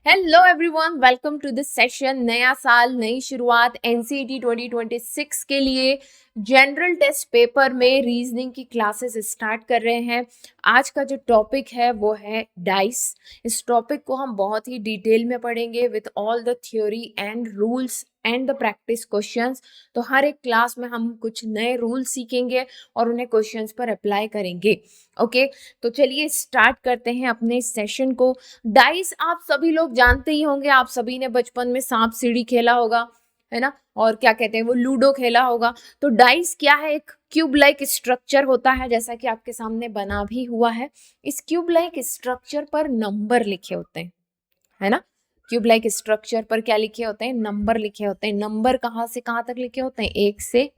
Hello everyone, welcome to this session. नया साल, नई शुरुआत। एनसीईटी 2026 के लिए जनरल टेस्ट पेपर में रीजनिंग की क्लासेस स्टार्ट कर रहे हैं। आज का जो टॉपिक है वो है डाइस। इस टॉपिक को हम बहुत ही डिटेल में पढ़ेंगे with all the theory and rules and the practice questions. तो हर एक क्लास में हम कुछ नए रूल्स सीखेंगे और उन्हें क्वेश्चंस पर अप्लाई करेंगे। ओके, तो चलिए स्टार्ट करते हैं अपने सेशन को। डाइस आप सभी लोग जानते ही होंगे, आप सभी ने बचपन में सांप सीढ़ी खेला होगा, है ना, और क्या कहते हैं वो लूडो खेला होगा। तो डाइस क्या है? एक क्यूब लाइक स्ट्रक्चर होता है, जैसा कि आपके सामने बना भी हुआ है। इस क्यूब लाइक स्ट्रक्चर पर नंबर लिखे होते हैं, है ना। क्यूब लाइक स्ट्रक्चर पर क्या लिखे होते हैं? नंबर लिखे होते हैं। नंबर कहाँ से कहाँ तक लिखे होते हैं? 1 से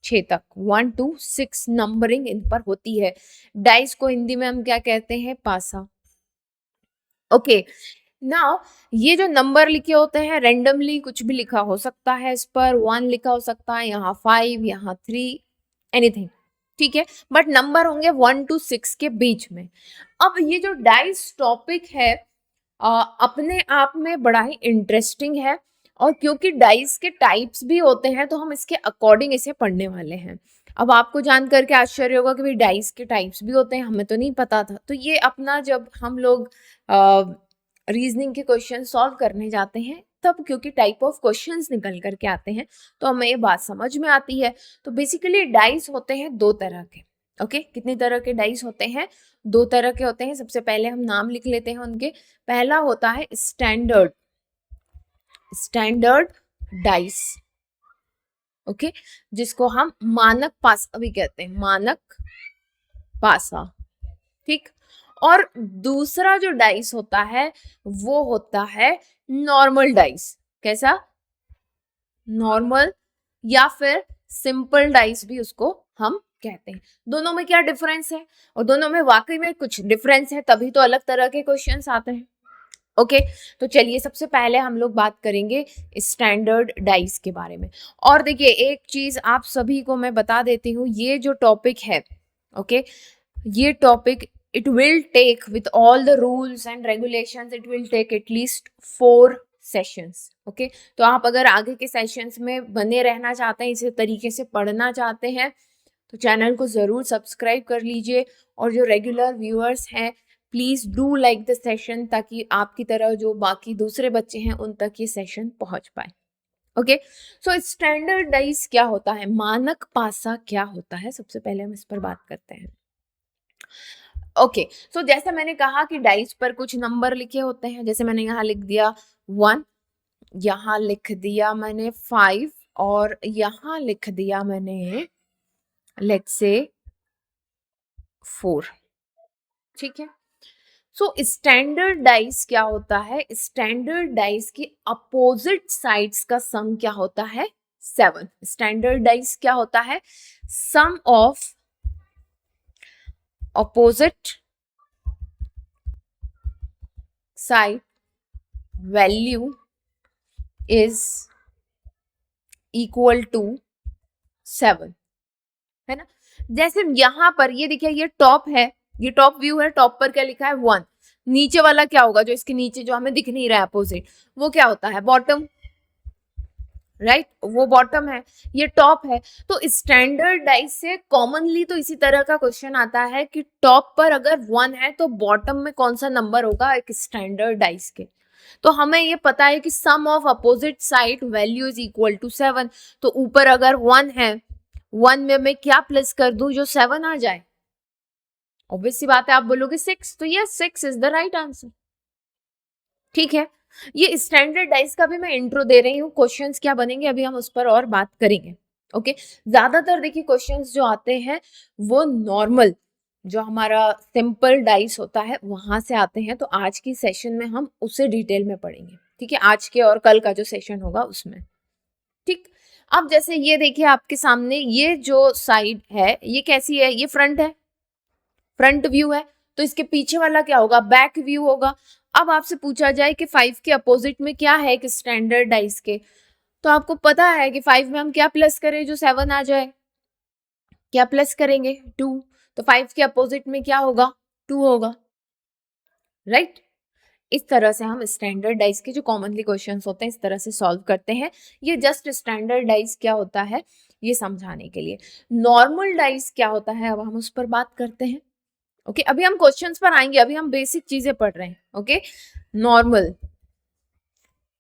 6 तक, 1 to 6 नंबरिंग इन पर होती है। डाइस को हिंदी में हम क्या कहते हैं? पासा। ओके, नाउ ये जो नंबर लिखे होते हैं रेंडमली कुछ भी लिखा हो सकता है। इस पर 1 लिखा हो सकता है, यहाँ 5, यहाँ 3, एनीथिंग, ठीक है। बट नंबर होंगे 1 to 6 के बीच में। अब ये जो डाइस टॉपिक है अपने आप में बड़ा ही इंटरेस्टिंग है, और क्योंकि डाइस के टाइप्स भी होते हैं तो हम इसके अकॉर्डिंग इसे पढ़ने वाले हैं। अब आपको जान करके आश्चर्य होगा कि भाई डाइस के टाइप्स भी होते हैं, हमें तो नहीं पता था। तो ये अपना जब हम लोग रीजनिंग के क्वेश्चन सॉल्व करने जाते हैं तब, क्योंकि टाइप ऑफ क्वेश्चंस निकल करके आते हैं, तो हमें ये बात समझ में आती है। तो बेसिकली डाइस होते हैं 2 तरह के। ओके, कितनी तरह के डाइस होते हैं? 2 तरह के होते हैं। सबसे पहले हम नाम लिख लेते हैं उनके। पहला होता है स्टैंडर्ड डाइस, ओके, जिसको हम मानक पासा भी कहते हैं, मानक पासा, ठीक। और दूसरा जो डाइस होता है वो होता है नॉर्मल डाइस। कैसा? नॉर्मल या फिर सिंपल डाइस भी उसको हम कहते हैं। दोनों में क्या डिफरेंस है? और दोनों में वाकई में कुछ डिफरेंस है, तभी तो अलग तरह के क्वेश्चंस आते हैं। ओके, तो चलिए सबसे पहले हम लोग बात करेंगे स्टैंडर्ड डाइस के बारे में। और देखिए एक चीज आप सभी को मैं बता देती हूँ, ये जो टॉपिक है, ओके, ये topic it will take with all the rules and regulations, it will take at least 4 sessions. okay, तो आप अगर आगे के सेशंस में बने रहना चाहते हैं, इसी तरीके से पढ़ना चाहते हैं, तो चैनल को ज़रूर सब्सक्राइब कर लीजिए। और जो रेगुलर व्यूअर्स हैं please do like the session, ताकि आपकी तरह जो बाकी दूसरे बच्चे हैं उन तक ये सेशन पहुंच पाए। ओके, सो स्टैंडर्डाइज क्या होता है, मानक पासा क्या होता है, सबसे पहले हम इस पर बात करते हैं। ओके, सो जैसा मैंने कहा कि डाइस पर कुछ नंबर लिखे होते हैं। जैसे मैंने यहाँ लिख दिया 1, यहाँ लिख दिया मैंने 5, और यहाँ लिख दिया मैंने लेट्स से 4, ठीक है। सो स्टैंडर्ड डाइस क्या होता है? स्टैंडर्ड डाइस की अपोजिट साइड्स का सम क्या होता है? 7। स्टैंडर्ड डाइस क्या होता है? सम of opposite side value is equal to 7, है ना। जैसे यहां पर ये देखिए, ये टॉप है, ये टॉप व्यू है। टॉप पर क्या लिखा है? 1। नीचे वाला क्या होगा? जो इसके नीचे जो हमें दिख नहीं रहा है अपोजिट, वो क्या होता है? बॉटम, राइट, वो बॉटम है, ये टॉप है। तो स्टैंडर्ड डाइस से कॉमनली तो इसी तरह का क्वेश्चन आता है कि टॉप पर अगर 1 है तो बॉटम में कौन सा नंबर होगा एक स्टैंडर्ड डाइस के। तो हमें ये पता है कि sum of opposite side value is equal to 7। तो ऊपर अगर 1 है, 1 में मैं क्या प्लस कर दूं जो 7 आ जाए? ऑब्वियस सी बात है, आप बोलोगे 6, तो ये 6 इज द राइट आंसर, ठीक है। ये स्टैंडर्ड डाइस का भी मैं इंट्रो दे रही हूँ, क्वेश्चंस क्या बनेंगे अभी हम उस पर और बात करेंगे। ओके, ज्यादातर देखिए क्वेश्चंस जो आते हैं वो नॉर्मल, जो हमारा सिंपल डाइस होता है वहां से आते हैं। तो आज की सेशन में हम उसे डिटेल में पढ़ेंगे, ठीक है, आज के और कल का जो सेशन होगा उसमें, ठीक। अब जैसे ये देखिए आपके सामने, ये जो साइड है ये कैसी है? ये फ्रंट है, फ्रंट व्यू है। तो इसके पीछे वाला क्या होगा? बैक व्यू होगा। अब आपसे पूछा जाए कि 5 के अपोजिट में क्या है एक स्टैंडर्ड डाइस के, तो आपको पता है कि 5 में हम क्या प्लस करें जो 7 आ जाए? क्या प्लस करेंगे? 2। तो 5 के अपोजिट में क्या होगा? 2 होगा, राइट। इस तरह से हम स्टैंडर्ड डाइस के जो कॉमनली क्वेश्चंस होते हैं इस तरह से सॉल्व करते हैं। ये जस्ट स्टैंडर्ड डाइस क्या होता है ये समझाने के लिए। नॉर्मल डाइस क्या होता है अब हम उस पर बात करते हैं। ओके अभी हम क्वेश्चंस पर आएंगे, अभी हम बेसिक चीजें पढ़ रहे हैं। Okay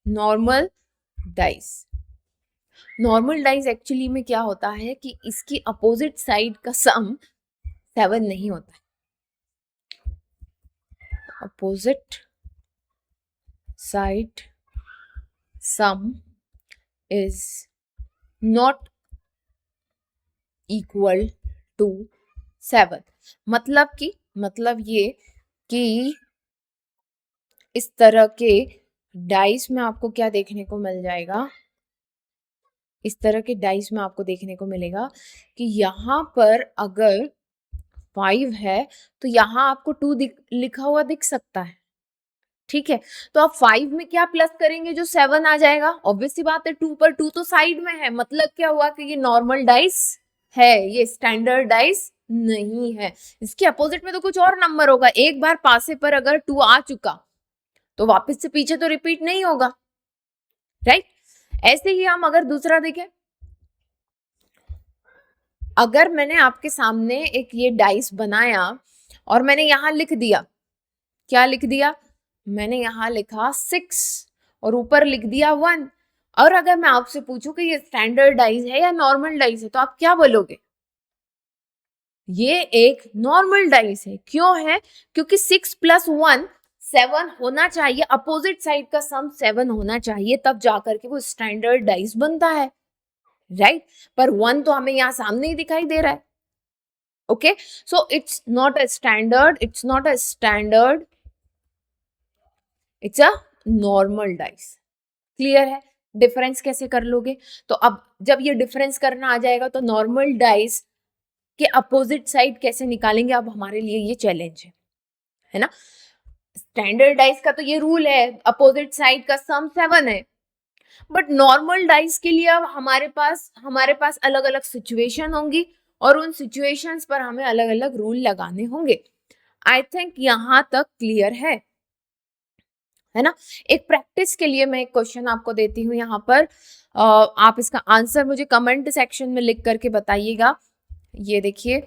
normal dice, normal dice actually में क्या होता है कि इसकी अपोजिट साइड का सम 7 नहीं होता है। Opposite side sum is not equal to 7। मतलब ये कि इस तरह के डाइस में आपको क्या देखने को मिल जाएगा, इस तरह के डाइस में आपको देखने को मिलेगा कि यहाँ पर अगर 5 है तो यहाँ आपको 2 लिखा हुआ दिख सकता है। ठीक है तो आप 5 में क्या प्लस करेंगे जो 7 आ जाएगा, ऑब्वियस सी बात है 2 पर 2 तो साइड में है, मतलब क्या हुआ कि ये नॉर्मल डाइस है, ये स्टैंडर्ड डाइस नहीं है। इसके अपोजिट में तो कुछ और नंबर होगा, एक बार पासे पर अगर 2 आ चुका तो वापस से पीछे तो रिपीट नहीं होगा, राइट। ऐसे ही हम अगर दूसरा देखें, अगर मैंने आपके सामने एक ये डाइस बनाया और मैंने यहां लिख दिया, क्या लिख दिया, मैंने यहां लिखा 6 और ऊपर लिख दिया 1, और अगर मैं आपसे पूछूं कि ये स्टैंडर्ड डाइस है या नॉर्मल डाइस है तो आप क्या बोलोगे, ये एक नॉर्मल डाइस है। क्यों है, क्योंकि 6 + 1 7 होना चाहिए, अपोजिट साइड का सम 7 होना चाहिए, तब जाकर के वो स्टैंडर्ड डाइस बनता है, राइट। पर 1 तो हमें यहां सामने ही दिखाई दे रहा है। Okay so it's not a standard, it's not a standard, it's a normal dice. Clear है, डिफरेंस कैसे कर लोगे, तो अब जब ये डिफरेंस करना आ जाएगा तो नॉर्मल डाइस के अपोजिट साइड कैसे निकालेंगे, अब हमारे लिए ये चैलेंज है ना। स्टैंडर्ड डाइस का तो ये रूल है, अपोजिट साइड का सम 7 है, बट नॉर्मल डाइस के लिए अब हमारे पास अलग अलग सिचुएशन होंगी और उन सिचुएशंस पर हमें अलग अलग रूल लगाने होंगे। आई थिंक यहां तक क्लियर है ना। एक प्रैक्टिस के लिए मैं एक क्वेश्चन आपको देती हूँ यहाँ पर, आप इसका आंसर मुझे कमेंट सेक्शन में लिख करके बताइएगा। ये देखिए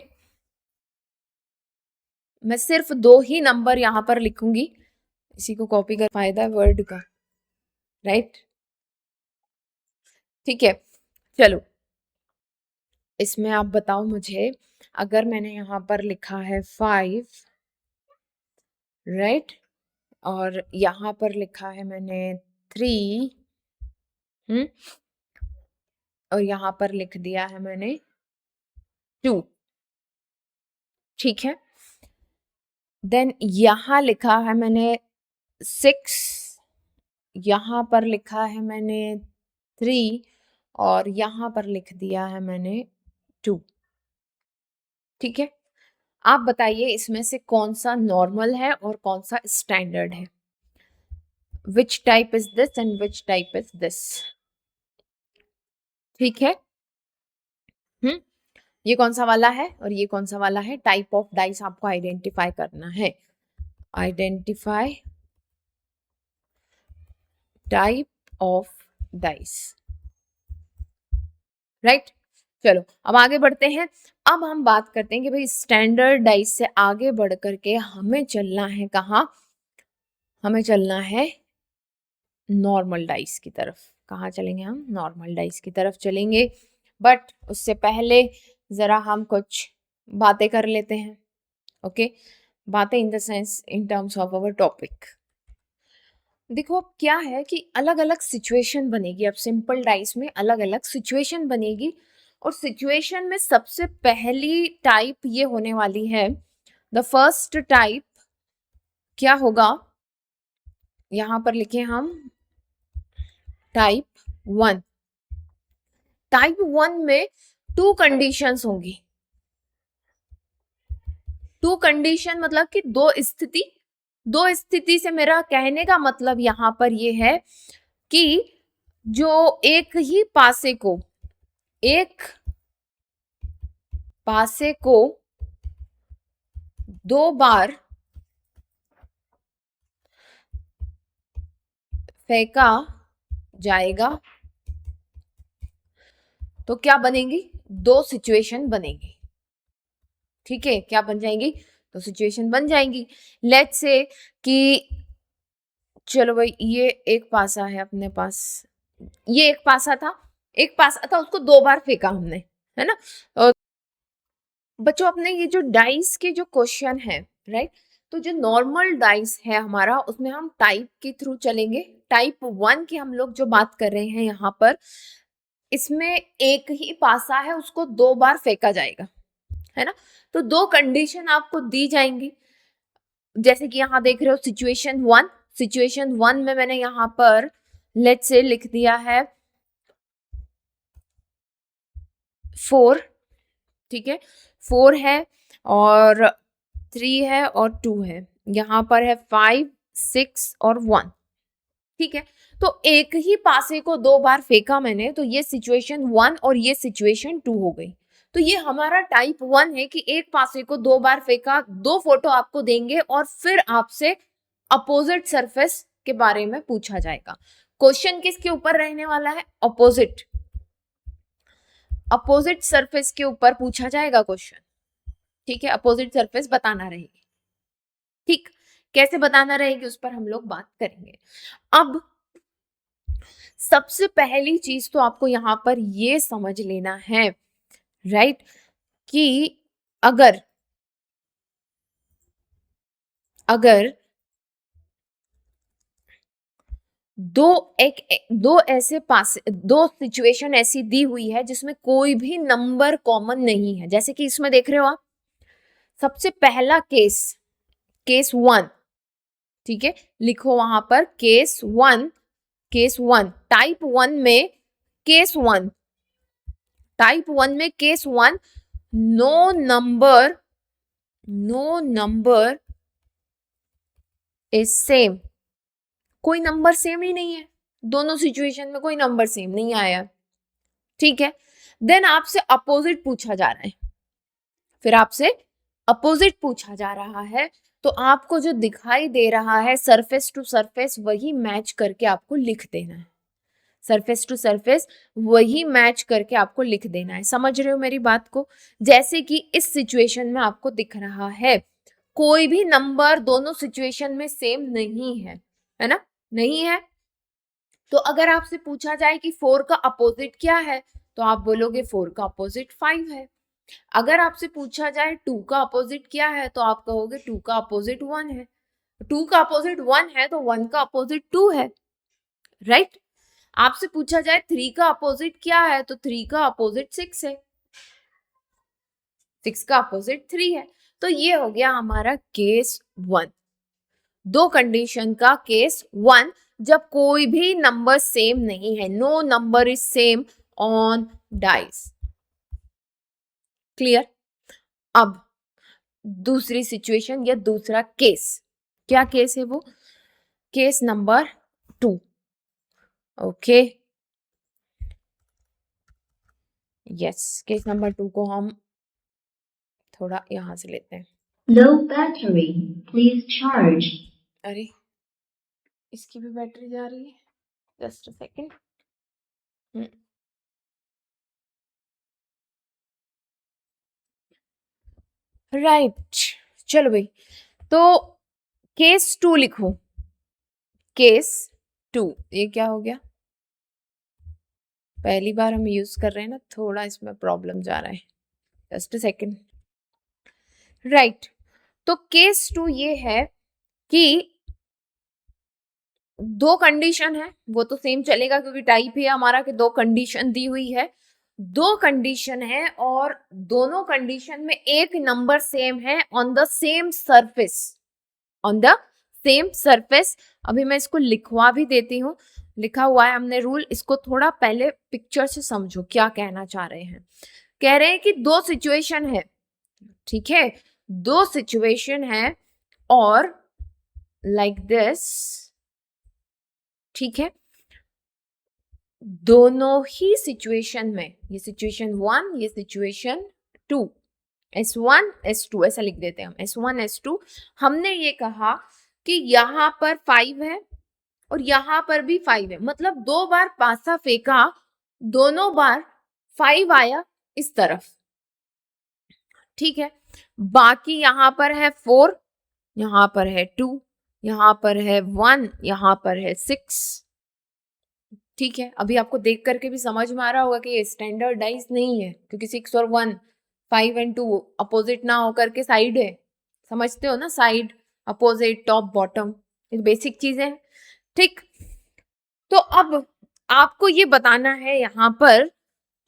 मैं सिर्फ 2 ही नंबर यहाँ पर लिखूंगी, इसी को कॉपी कर, फायदा है वर्ड का, राइट। ठीक है चलो, इसमें आप बताओ मुझे, अगर मैंने यहाँ पर लिखा है 5, राइट, और यहाँ पर लिखा है मैंने 3, और यहाँ पर लिख दिया है मैंने 2, ठीक है। देन यहाँ लिखा है मैंने 6, यहाँ पर लिखा है मैंने 3, और यहाँ पर लिख दिया है मैंने 2, ठीक है। आप बताइए इसमें से कौन सा नॉर्मल है और कौन सा स्टैंडर्ड है, which type is this and which type is this, ठीक है। ये कौन सा वाला है और ये कौन सा वाला है, टाइप ऑफ डाइस आपको आइडेंटिफाई करना है, identify type of dice, right. चलो अब आगे बढ़ते हैं, अब हम बात करते हैं कि भाई स्टैंडर्ड डाइस से आगे बढ़ करके हमें चलना है कहाँ, हमें चलना है नॉर्मल डाइस की तरफ। कहाँ चलेंगे हम, नॉर्मल डाइस की तरफ चलेंगे, बट उससे पहले जरा हम कुछ बातें कर लेते हैं। ओके बातें in the sense in terms of our topic. देखो अब क्या है कि अलग अलग सिचुएशन बनेगी, अब सिंपल डाइस में अलग अलग सिचुएशन बनेगी, और सिचुएशन में सबसे पहली टाइप ये होने वाली है, द फर्स्ट टाइप क्या होगा, यहां पर लिखे हम टाइप 1। टाइप 1 में 2 कंडीशंस होंगी, 2 कंडीशन मतलब कि 2 स्थिति से मेरा कहने का मतलब यहां पर ये है कि जो एक पासे को 2 बार फेंका जाएगा तो क्या बनेंगी, दो सिचुएशन बनेंगी। ठीक है, क्या बन जाएंगी, दो सिचुएशन बन जाएंगी। लेट्स से कि चलो भाई ये एक पासा है अपने पास, ये एक पासा था, एक पासा था उसको दो बार फेंका हमने, है ना। और बच्चों अपने ये जो डाइस के जो क्वेश्चन है, राइट, तो जो नॉर्मल डाइस है हमारा उसमें हम टाइप के थ्रू चलेंगे। टाइप 1 की हम लोग जो बात कर रहे हैं यहाँ पर, इसमें एक ही पासा है उसको दो बार फेंका जाएगा, है ना। तो दो कंडीशन आपको दी जाएंगी, जैसे कि यहाँ देख रहे हो सिचुएशन 1। सिचुएशन 1 में मैंने यहाँ पर लेट्स से लिख दिया है 4, ठीक है, 4 है और 3 है और 2 है, यहाँ पर है 5, 6 और 1, ठीक है। तो एक ही पासे को दो बार फेंका मैंने, तो ये सिचुएशन 1 और ये सिचुएशन 2 हो गई। तो ये हमारा टाइप 1 है कि एक पासे को दो बार फेंका, दो फोटो आपको देंगे और फिर आपसे अपोजिट सरफेस के बारे में पूछा जाएगा। क्वेश्चन किसके ऊपर रहने वाला है, अपोजिट, अपोजिट सरफेस के ऊपर पूछा जाएगा क्वेश्चन, ठीक है। अपोजिट सरफेस बताना रहेगी, ठीक, कैसे बताना रहेगी उस पर हम लोग बात करेंगे। अब सबसे पहली चीज तो आपको यहां पर ये समझ लेना है, राइट, कि अगर दो ऐसे पास, दो सिचुएशन ऐसी दी हुई है जिसमें कोई भी नंबर कॉमन नहीं है, जैसे कि इसमें देख रहे हो आप, सबसे पहला केस, केस 1, ठीक है, लिखो वहां पर केस 1, केस 1 टाइप 1 में, केस 1 टाइप 1 में case 1, no number is same, कोई नंबर सेम ही नहीं है, दोनों सिचुएशन में कोई नंबर सेम नहीं आया, ठीक है। देन आपसे अपोजिट पूछा जा रहा है, फिर आपसे अपोजिट पूछा जा रहा है, तो आपको जो दिखाई दे रहा है सरफेस टू सरफेस वही मैच करके आपको लिख देना है, सरफेस टू सरफेस वही मैच करके आपको लिख देना है। समझ रहे हो मेरी बात को, जैसे कि इस सिचुएशन में आपको दिख रहा है कोई भी नंबर दोनों सिचुएशन में सेम नहीं है ना, नहीं है। तो अगर आपसे पूछा जाए कि 4 का अपोजिट क्या है, तो आप बोलोगे 4 का अपोजिट 5 है। अगर आपसे पूछा जाए 2 का अपोजिट क्या है, तो आप कहोगे 2 का अपोजिट 1 है। 2 का अपोजिट 1 है तो 1 का अपोजिट 2 है, राइट। आपसे पूछा जाए 3 का अपोजिट क्या है, तो 3 का अपोजिट 6 है, 6 का अपोजिट 3 है। तो ये हो गया हमारा केस 1, दो कंडीशन का केस 1, जब कोई भी नंबर सेम नहीं है, no number is same on dice, clear. अब दूसरी सिचुएशन या दूसरा केस, क्या केस है वो, case number 2, okay, yes, case number 2 को हम थोड़ा यहां से लेते हैं। Low battery, please charge. अरे इसकी भी बैटरी जा रही है, जस्ट अ सेकेंड। राइट, चलो भाई, तो केस 2 लिखो, केस 2, ये क्या हो गया, पहली बार हम यूज कर रहे हैं ना, थोड़ा इसमें प्रॉब्लम जा रहा है, जस्ट अ सेकेंड, राइट। तो केस 2 ये है कि दो कंडीशन है, वो तो सेम चलेगा क्योंकि टाइप ही हमारा कि दो कंडीशन दी हुई है, दो कंडीशन है और दोनों कंडीशन में एक नंबर सेम है on the same surface, on the same surface. अभी मैं इसको लिखवा भी देती हूँ, लिखा हुआ है हमने रूल, इसको थोड़ा पहले पिक्चर से समझो क्या कहना चाह रहे हैं। कह रहे हैं कि दो सिचुएशन है, ठीक है, दो सिचुएशन है और लाइक दिस, ठीक है, दोनों ही सिचुएशन में, ये सिचुएशन 1, ये सिचुएशन 2, S1 S2 ऐसा लिख देते हैं हम, S1 S2। हमने ये कहा कि यहाँ पर 5 है और यहाँ पर भी 5 है, मतलब 2 बार पासा फेंका, दोनों बार 5 आया इस तरफ, ठीक है। बाकी यहाँ पर है 4, यहाँ पर है 2, यहाँ पर है 1, यहाँ पर है 6, ठीक है। अभी आपको देख करके भी समझ में आ रहा होगा कि ये स्टैंडर्डाइज नहीं है, क्योंकि 6 और 1, 5 एंड 2 अपोजिट ना होकर के साइड है, समझते हो ना, साइड, अपोजिट, टॉप, बॉटम, ये बेसिक चीजें हैं, ठीक। तो अब आपको ये बताना है यहाँ पर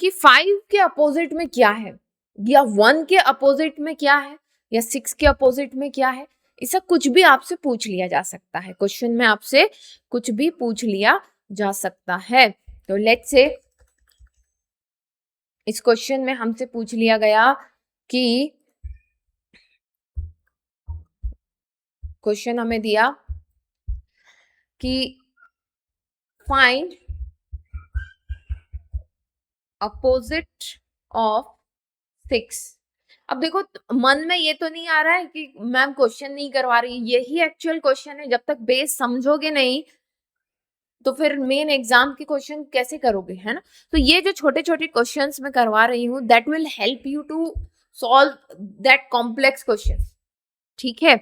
कि 5 के अपोजिट में क्या है, या 1 के अपोजिट में क्या है, या 6 के अपोजिट में क्या है, ऐसा कुछ भी आपसे पूछ लिया जा सकता है, क्वेश्चन में आपसे कुछ भी पूछ लिया जा सकता है। तो लेट्स से इस क्वेश्चन में हमसे पूछ लिया गया कि क्वेश्चन हमें दिया कि फाइंड अपोजिट ऑफ 6। अब देखो मन में ये तो नहीं आ रहा है कि मैम क्वेश्चन नहीं करवा रही, यही एक्चुअल क्वेश्चन है, जब तक बेस समझोगे नहीं तो फिर मेन एग्जाम के क्वेश्चन कैसे करोगे, है ना। तो ये जो छोटे छोटे क्वेश्चंस मैं करवा रही हूँ, that will help you to solve that complex question, ठीक है।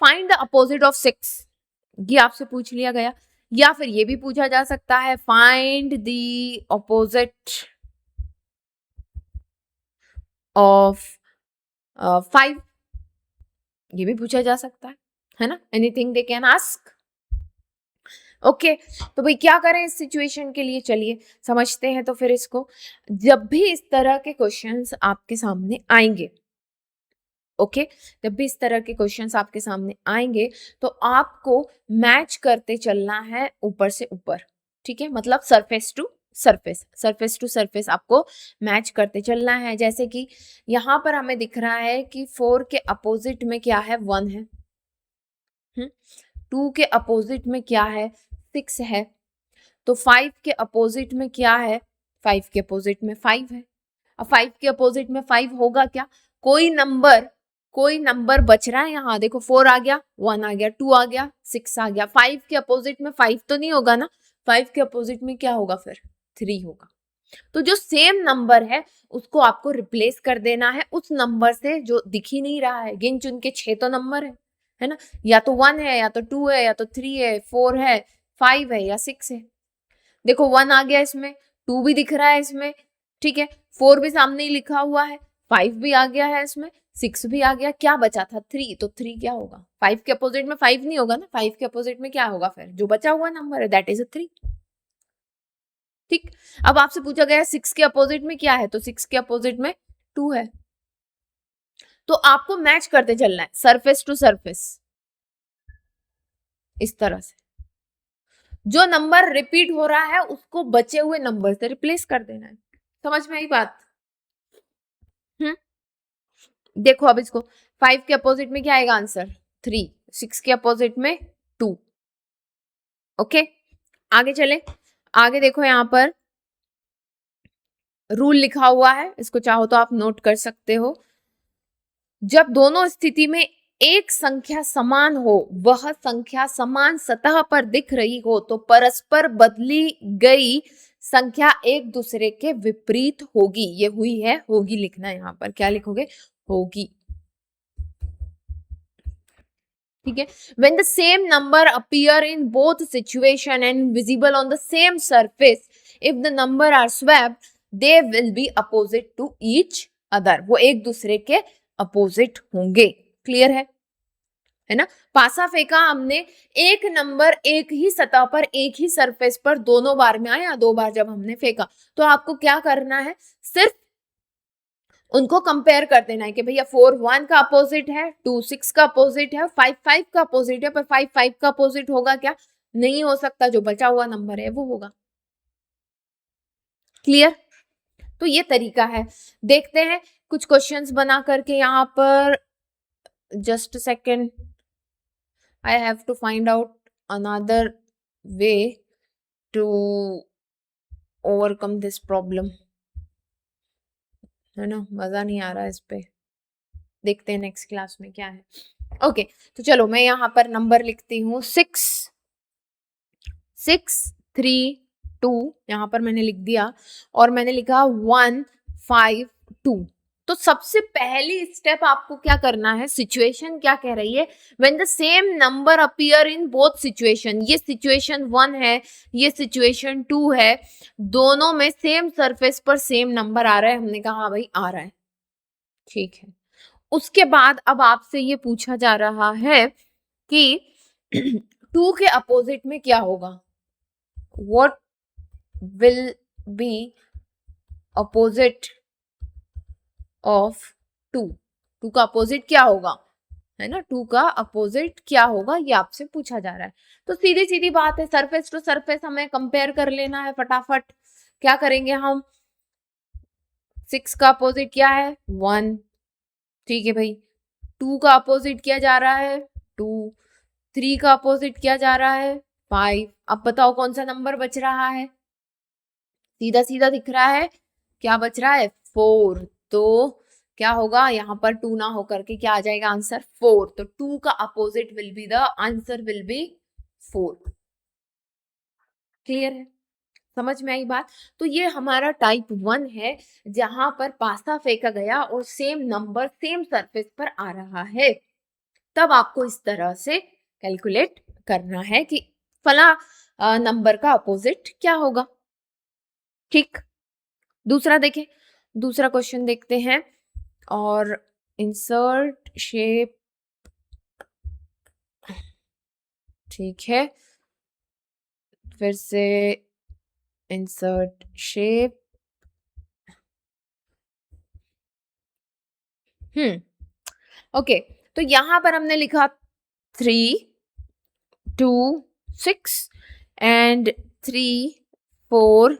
फाइंड द अपोजिट ऑफ 6, ये आपसे पूछ लिया गया, या फिर ये भी पूछा जा सकता है फाइंड द अपोजिट ऑफ 5, ये भी पूछा जा सकता है ना, anything they can ask, okay. तो भाई क्या करें इस सिचुएशन के लिए, चलिए समझते हैं। तो फिर इसको, जब भी इस तरह के क्वेश्चंस आपके सामने आएंगे, ओके, जब भी इस तरह के क्वेश्चंस आपके सामने आएंगे तो आपको मैच करते चलना है ऊपर से ऊपर, ठीक है, मतलब surface to surface, surface to surface आपको मैच करते चलना है। जैसे कि यहाँ पर हमें दिख रहा है कि 4 के अपोजिट में क्या है, 1 है, 2 के अपोजिट में क्या है, 6 है, तो 5 के अपोजिट में क्या है, 5 के अपोजिट में 5 है। अब 5 के अपोजिट में 5 होगा क्या, कोई नंबर बच रहा है यहाँ, देखो 4 आ गया, 1 आ गया, 2 आ गया, 6 आ गया, 5 के अपोजिट में 5 तो नहीं होगा ना, 5 के अपोजिट में क्या होगा फिर, 3 होगा। तो जो सेम नंबर है उसको आपको रिप्लेस कर देना है उस नंबर से जो दिख ही नहीं रहा है, गिन चुन के 6 तो नंबर है ना, या तो 1 है, या तो 2 है, या तो 3 है, 4 है, 5 है, या 6 है। देखो 1 आ गया इसमें, 2 भी दिख रहा है इसमें, ठीक है, 4 भी सामने ही लिखा हुआ है, 5 भी आ गया है इसमें, 6 भी आ गया, क्या बचा था 3, तो 3 क्या होगा, 5 के अपोजिट में 5 नहीं होगा ना, 5 के अपोजिट में क्या होगा फिर, जो बचा हुआ नंबर है दैट इज अ 3, ठीक। अब आपसे पूछा गया 6 के अपोजिट में क्या है, तो 6 के अपोजिट में 2 है। तो आपको मैच करते चलना है सरफेस टू सरफेस, इस तरह से जो नंबर रिपीट हो रहा है उसको बचे हुए नंबर से रिप्लेस कर देना है। समझ में आई बात, देखो अब इसको, 5 के अपोजिट में क्या आएगा आंसर, 3, 6 के अपोजिट में 2, ओके। आगे चले, आगे देखो यहाँ पर रूल लिखा हुआ है, इसको चाहो तो आप नोट कर सकते हो। जब दोनों स्थिति में एक संख्या समान हो, वह संख्या समान सतह पर दिख रही हो, तो परस्पर बदली गई संख्या एक दूसरे के विपरीत होगी। ये हुई है, होगी लिखना है, यहाँ पर क्या लिखोगे, होगी, ठीक है। When the same number appear in both situation and visible on the same surface, if the number are swapped, they will be opposite to each other. वो एक दूसरे के अपोजिट होंगे, क्लियर है ना। पासा फेंका हमने, एक नंबर एक ही सतह पर एक ही सरफेस पर दोनों बार में आया, 2 बार जब हमने फेंका, तो आपको क्या करना है, सिर्फ उनको कंपेयर कर देना है कि भैया 4 1 का अपोजिट है, 2 6 का अपोजिट है, 5 5 का अपोजिट है, पर 5 5 का अपोजिट होगा क्या, नहीं हो सकता, जो बचा हुआ नंबर है वो होगा, क्लियर। तो ये तरीका है, देखते हैं कुछ क्वेश्चंस बना करके यहाँ पर, just second, I have to find out another way to overcome this problem, है ना, मजा नहीं आ रहा इस पे, देखते हैं नेक्स्ट क्लास में क्या है, ओके। तो चलो मैं यहाँ पर नंबर लिखती हूँ 6 6 3 2, यहाँ पर मैंने लिख दिया और मैंने लिखा 1 5 2। तो सबसे पहली स्टेप आपको क्या करना है, सिचुएशन क्या कह रही है, when the same number appear in both situation, ये सिचुएशन 1 है, ये सिचुएशन 2 है, दोनों में सेम सरफेस पर सेम नंबर आ रहा है। हमने कहा हाँ भाई आ रहा है, ठीक है। उसके बाद अब आपसे ये पूछा जा रहा है कि 2 के अपोजिट में क्या होगा, what will be opposite of 2, 2 का अपोजिट क्या होगा, है ना, 2 का अपोजिट क्या होगा, ये आपसे पूछा जा रहा है। तो सीधी सीधी बात है, सरफेस टू सरफेस हमें कंपेयर कर लेना है फटाफट। क्या करेंगे हम, 6 का अपोजिट क्या है, 1, ठीक है भाई। 2 का अपोजिट क्या जा रहा है, 2। 3 का अपोजिट क्या जा रहा है, 5। अब बताओ कौन सा नंबर बच रहा है, सीधा सीधा दिख रहा है, क्या बच रहा है, 4। तो क्या होगा, यहाँ पर 2 ना होकर के क्या आ जाएगा आंसर, 4। तो 2 का opposite will be, the answer will be 4। Clear है, समझ में आई बात। तो ये हमारा टाइप 1 है, जहां पर पासा फेंका गया और सेम नंबर सेम सरफेस पर आ रहा है। तब आपको इस तरह से कैलकुलेट करना है कि फला नंबर का अपोजिट क्या होगा, ठीक। दूसरा देखें, दूसरा क्वेश्चन देखते हैं, और इंसर्ट शेप, ठीक है, फिर से इंसर्ट शेप, ओके। तो यहां पर हमने लिखा 3 2 6 एंड 3 4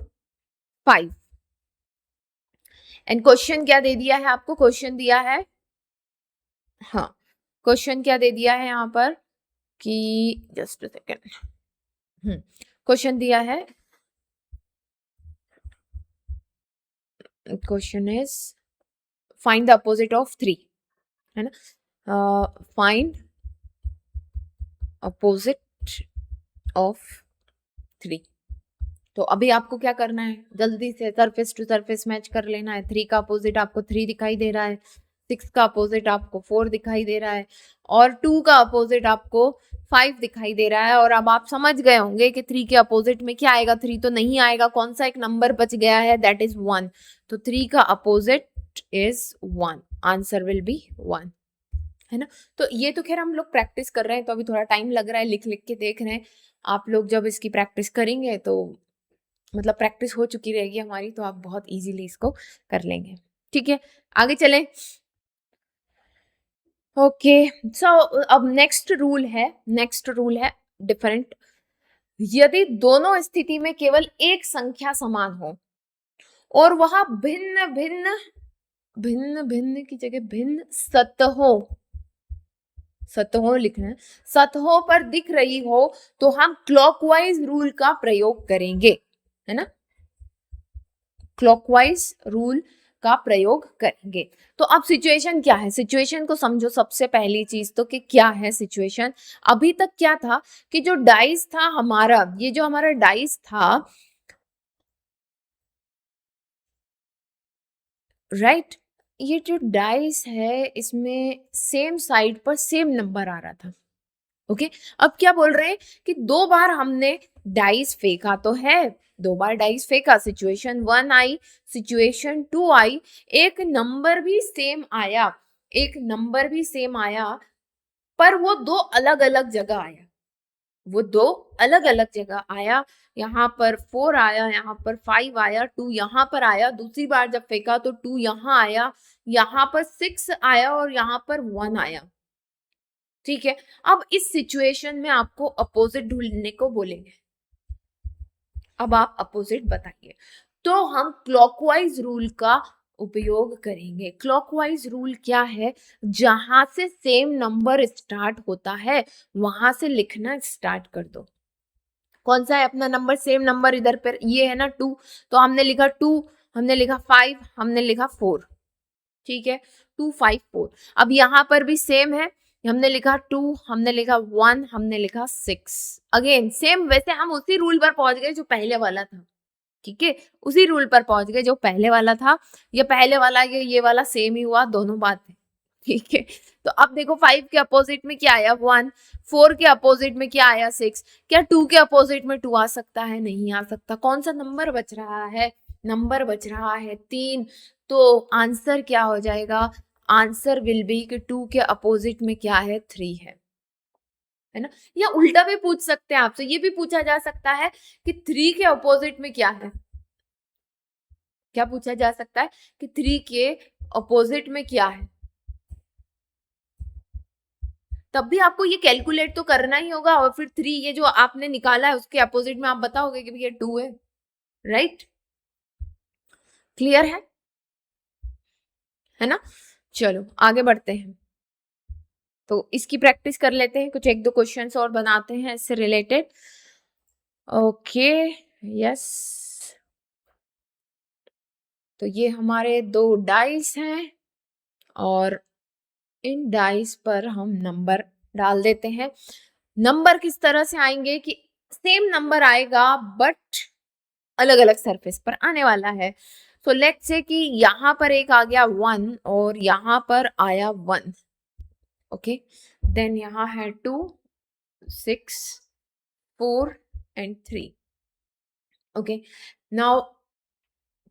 5, एंड क्वेश्चन क्या दे दिया है आपको, क्वेश्चन दिया है, हाँ क्वेश्चन क्या दे दिया है यहाँ पर कि, जस्ट अ सेकेंड, क्वेश्चन दिया है, question is find the opposite of 3, है ना, फाइंड अपोजिट ऑफ 3। तो अभी आपको क्या करना है, जल्दी से सरफेस टू सरफेस मैच कर लेना है। 3 का अपोजिट आपको 3 दिखाई दे रहा है, 6 का अपोजिट आपको 4 दिखाई दे रहा है, और 2 का अपोजिट आपको 5 दिखाई दे रहा है। और अब आप समझ गए होंगे कि 3 के अपोजिट में क्या आएगा, 3 तो नहीं आएगा, कौन सा एक नंबर बच गया है, दैट इज 1। तो 3 का opposite is 1, answer will B 1, है ना। तो ये तो खैर हम लोग प्रैक्टिस कर रहे हैं, तो अभी थोड़ा टाइम लग रहा है, लिख लिख के देख रहे हैं। आप लोग जब इसकी प्रैक्टिस करेंगे तो मतलब प्रैक्टिस हो चुकी रहेगी हमारी, तो आप बहुत इजीली इसको कर लेंगे, ठीक है। आगे चलें, ओके। सो अब नेक्स्ट रूल है डिफरेंट। यदि दोनों स्थिति में केवल एक संख्या समान हो और वह भिन्न भिन्न भिन्न भिन्न की जगह भिन्न सतहों लिखना है, सतहों पर दिख रही हो, तो हम क्लॉकवाइज रूल का प्रयोग करेंगे, है ना, क्लॉकवाइज रूल का प्रयोग करेंगे। तो अब सिचुएशन क्या है, सिचुएशन को समझो सबसे पहली चीज तो कि क्या है सिचुएशन। अभी तक क्या था कि जो डाइस था हमारा, ये जो हमारा डाइस था, राइट, ये जो डाइस है इसमें सेम साइड पर सेम नंबर आ रहा था, ओके। अब क्या बोल रहे हैं कि 2 बार हमने डाइस फेंका तो है, 2 बार डाइस फेंका, सिचुएशन 1 आई, सिचुएशन 2 आई, एक नंबर भी सेम आया, एक नंबर भी सेम आया, पर वो 2 अलग अलग जगह आया, वो 2 अलग अलग जगह आया। यहाँ पर 4 आया, यहाँ पर 5 आया, 2 यहाँ पर आया, दूसरी बार जब फेंका तो 2 यहाँ आया, यहाँ पर 6 आया और यहाँ पर 1 आया, ठीक है। अब इस सिचुएशन में आपको अपोजिट ढूंढने को बोलेंगे, अब आप अपोजिट बताइए। तो हम क्लॉकवाइज रूल का उपयोग करेंगे। क्लॉकवाइज रूल क्या है, जहां से सेम नंबर स्टार्ट होता है वहां से लिखना स्टार्ट कर दो। कौन सा है अपना नंबर, सेम नंबर इधर पर ये है ना 2, तो हमने लिखा 2, हमने लिखा 5, हमने लिखा 4, ठीक है, 2 5 4। अब यहाँ पर भी सेम है, हमने लिखा 2, हमने लिखा 1, हमने लिखा 6। अगेन सेम, वैसे हम उसी रूल पर पहुंच गए जो पहले वाला था, ठीक है, उसी रूल पर पहुंच गए जो पहले वाला था। ये पहले वाला ये वाला सेम ही हुआ, दोनों बातें, ठीक है। तो अब देखो 5 के अपोजिट में क्या आया 1, 4 के अपोजिट में क्या आया 6। क्या 2 के अपोजिट में 2 आ सकता है? नहीं आ सकता। कौन सा नंबर बच रहा है? नंबर बच रहा है 3। तो आंसर क्या हो जाएगा? आंसर विल बी कि 2 के अपोजिट में क्या है? 3 है ना। या उल्टा भी पूछ सकते हैं आपसे, ये भी पूछा जा सकता है कि 3 के अपोजिट में क्या है। क्या पूछा जा सकता है कि 3 के अपोजिट में क्या है। तब भी आपको ये कैलकुलेट तो करना ही होगा, और फिर 3 ये जो आपने निकाला है उसके अपोजिट में आप बताओगे कि ये 2 है, राइट। क्लियर है ना। चलो आगे बढ़ते हैं। तो इसकी प्रैक्टिस कर लेते हैं, कुछ 1-2 क्वेश्चंस और बनाते हैं इससे रिलेटेड। Okay, yes. तो ये हमारे 2 डाइस हैं और इन डाइस पर हम नंबर डाल देते हैं। नंबर किस तरह से आएंगे कि सेम नंबर आएगा बट अलग अलग सरफेस पर आने वाला है। तो लेट्स से कि यहां पर एक आ गया 1 और यहां पर आया 1, ओके। देन यहां है 2, 6, 4 एंड 3, ओके। नाउ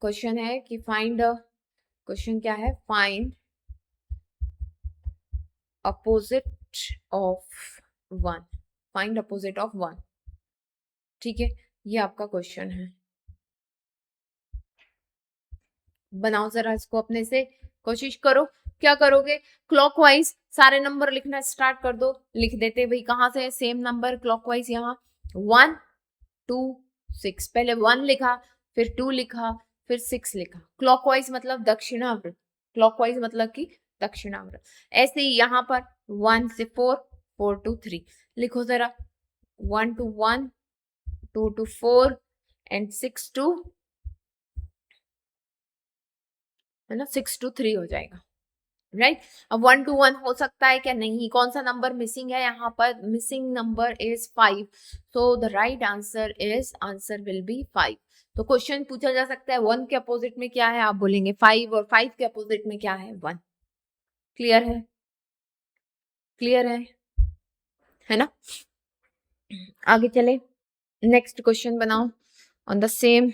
क्वेश्चन है कि फाइंड, क्वेश्चन क्या है? Find opposite of 1, find opposite of 1, ठीक है। ये आपका क्वेश्चन है। बनाओ जरा इसको अपने से, कोशिश करो। क्या करोगे? क्लॉकवाइज सारे नंबर लिखना स्टार्ट कर दो। लिख देते भाई, कहां से? Same number clockwise. यहाँ 1, 2, 6, पहले 1 लिखा, फिर 2 लिखा, फिर 6 लिखा। क्लॉकवाइज मतलब दक्षिणावर्त, क्लॉकवाइज मतलब कि दक्षिणावर्त। ऐसे ही यहाँ पर 1 से 4, 4 to 3 लिखो जरा। 1 to 1, 2 to 4 एंड 6 to, है ना, 6 to 3 हो जाएगा, राइट। अब 1 to 1 हो सकता है क्या? नहीं। कौन सा नंबर मिसिंग है यहाँ पर? Missing number is 5। So the right answer is, answer will B 5। तो क्वेश्चन पूछा जा सकता है 1 के अपोजिट में क्या है, आप बोलेंगे 5, और 5 के अपोजिट में क्या है? 1। क्लियर है? क्लियर है ना। आगे चले, नेक्स्ट क्वेश्चन बनाओ on the same.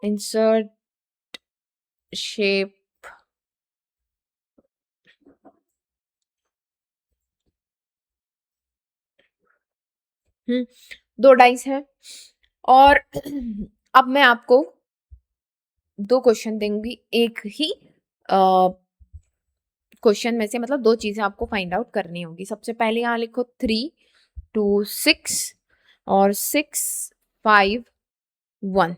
Insert shape, दो डाइस है और अब मैं आपको 2 क्वेश्चन दूंगी, एक ही क्वेश्चन में से, मतलब 2 चीजें आपको फाइंड आउट करनी होगी। सबसे पहले यहाँ लिखो 3 2 6 और 6 5 1,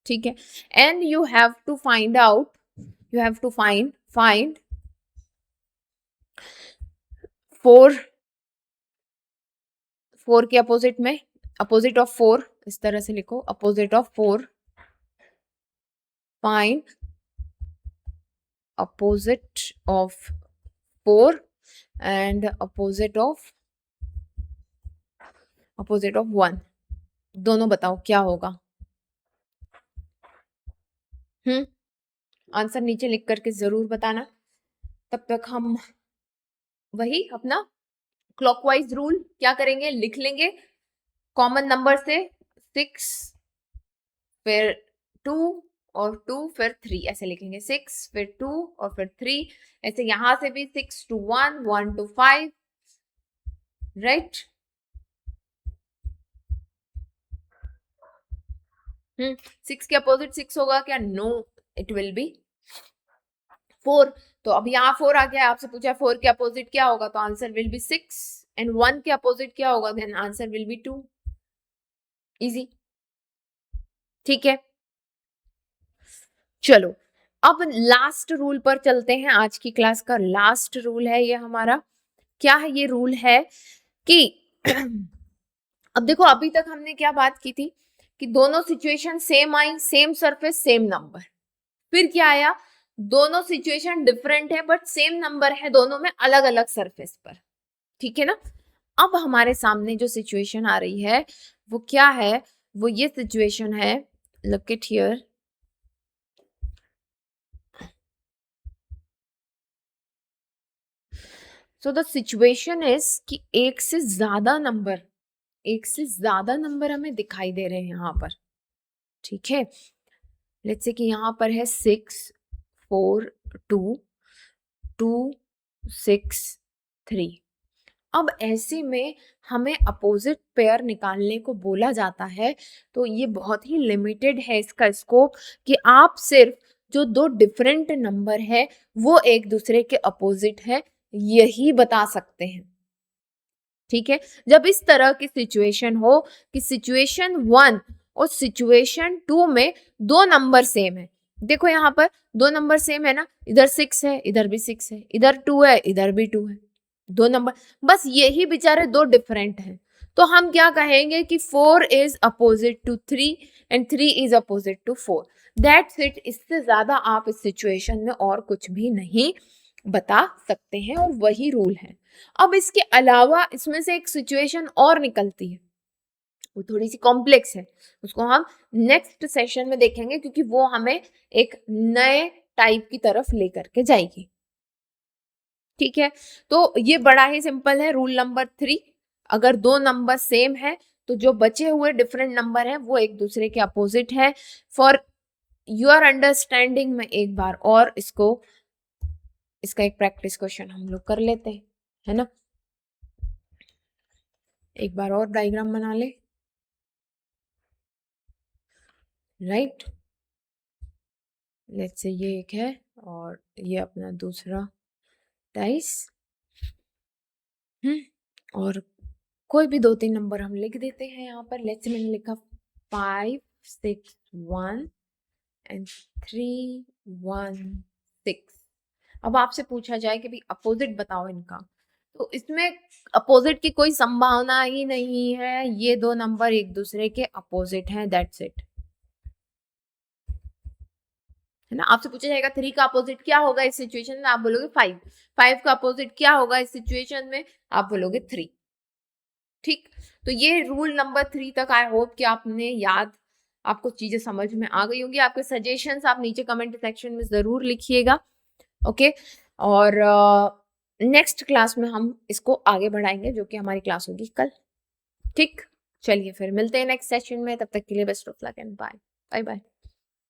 ठीक है। And you have to find out, you have to find 4 के अपोजिट में, अपोजिट ऑफ 4, इस तरह से लिखो, opposite of 4, find opposite of 4 and opposite of 1। दोनों बताओ क्या होगा। आंसर नीचे लिख करके जरूर बताना। तब तक हम वही अपना क्लॉकवाइज रूल क्या करेंगे, लिख लेंगे। कॉमन नंबर से 6, फिर 2 और 2, फिर 3, ऐसे लिखेंगे। 6 फिर 2 और फिर 3, ऐसे यहां से भी 6 to 1, 1 to 5, राइट। 6 के अपोजिट 6 होगा क्या? No, it will be 4। तो अब यहाँ 4 आ गया, आपसे पूछा 4 के अपोजिट क्या होगा, तो आंसर विल बी 6। एंड 1 के अपोजिट क्या होगा, then answer will be 2। Easy, ठीक है। चलो अब लास्ट रूल पर चलते हैं। आज की क्लास का लास्ट रूल है ये हमारा। क्या है ये रूल? है कि अब देखो, अभी तक हमने क्या बात की थी कि दोनों सिचुएशन सेम आई, सेम सरफेस सेम नंबर। फिर क्या आया? दोनों सिचुएशन डिफरेंट है बट सेम नंबर है दोनों में अलग अलग सरफेस पर, ठीक है ना। अब हमारे सामने जो सिचुएशन आ रही है वो क्या है, वो ये सिचुएशन है, look it here. So the situation is कि एक से ज्यादा नंबर हमें दिखाई दे रहे हैं यहाँ पर, ठीक है। लेट्स से कि यहाँ पर है 6 4 2 2 6 3। अब ऐसे में हमें अपोजिट पेयर निकालने को बोला जाता है, तो ये बहुत ही लिमिटेड है इसका स्कोप कि आप सिर्फ जो दो डिफरेंट नंबर है वो एक दूसरे के अपोजिट है यही बता सकते हैं, ठीक है। जब इस तरह की सिचुएशन हो कि सिचुएशन 1 और सिचुएशन 2 में दो नंबर सेम है, देखो यहाँ पर दो नंबर सेम है ना, इधर 6 है इधर भी 6 है, इधर 2 है इधर भी 2 है, दो नंबर, बस यही बेचारे दो डिफरेंट हैं, तो हम क्या कहेंगे कि 4 is opposite to 3 and 3 is opposite to 4, that's it. इससे ज्यादा आप इस सिचुएशन में और कुछ भी नहीं बता सकते हैं और वही रूल है। अब इसके अलावा इसमें से एक सिचुएशन और निकलती है, वो थोड़ी सी कॉम्प्लेक्स है, उसको हम नेक्स्ट सेशन में देखेंगे क्योंकि वो हमें एक नए टाइप की तरफ लेकर के जाएगी, ठीक है। तो ये बड़ा ही सिंपल है रूल नंबर 3, अगर दो नंबर सेम है तो जो बचे हुए डिफरेंट नंबर हैं वो एक दूसरे के अपोजिट है। फॉर योर अंडरस्टैंडिंग में एक बार और इसका एक प्रैक्टिस क्वेश्चन हम लोग कर लेते हैं, है ना। एक बार और डायग्राम बना ले, राइट। लेट्स से ये एक है और ये अपना दूसरा डाइस, और कोई भी 2-3 नंबर हम लिख देते हैं यहाँ पर। लेट्स से मैंने लिखा 5 6 1 एंड 3 1 6। अब आपसे पूछा जाए कि भाई अपोजिट बताओ इनका, तो इसमें अपोजिट की कोई संभावना ही नहीं है, ये दो नंबर एक दूसरे के अपोजिट हैं, दैट्स इट, है ना। आपसे पूछा जाएगा 3 का अपोजिट क्या होगा इस सिचुएशन में, आप बोलोगे 5, 5 का अपोजिट क्या होगा इस सिचुएशन में, आप बोलोगे 3, ठीक। तो ये रूल नंबर 3 तक आई होप कि आपने याद, आपको चीजें समझ में आ गई होंगी। आपके सजेशंस आप नीचे कमेंट सेक्शन में जरूर लिखिएगा, ओके। और नेक्स्ट क्लास में हम इसको आगे बढ़ाएंगे जो कि हमारी क्लास होगी कल, ठीक। चलिए फिर मिलते हैं नेक्स्ट सेशन में, तब तक के लिए best of luck and bye bye bye.